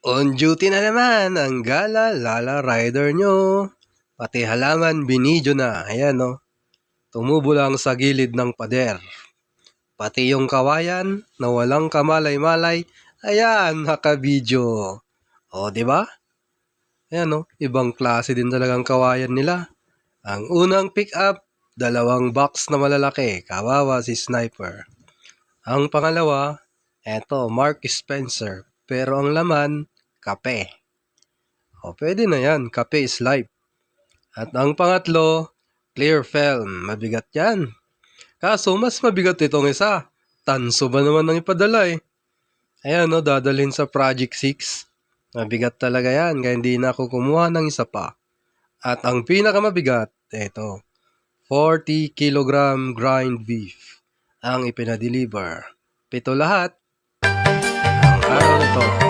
On duty na naman ang gala lala rider nyo. Pati halaman binidyo na. Ayan no. Tumubo lang sa gilid ng pader. Pati yung kawayan na walang kamalay-malay. Ayan, nakabidyo. O, di ba? Ayan no. Ibang klase din talagang kawayan nila. Ang unang pick up, 2 box na malalaki. Kawawa si Sniper. Ang pangalawa, eto, Mark Spencer. Pero ang laman, kape. O, pwede na yan. Kape is life. At ang pangatlo, clear film. Mabigat yan. Kaso, mas mabigat itong isa. Tanso ba naman ang ipadala eh. Ayan no, dadalhin sa Project 6. Mabigat talaga yan, kaya hindi na ako kumuha ng isa pa. At ang pinakamabigat, ito, 40 kilogram grind beef ang ipinadeliver. 7 lahat. Ang araw nito.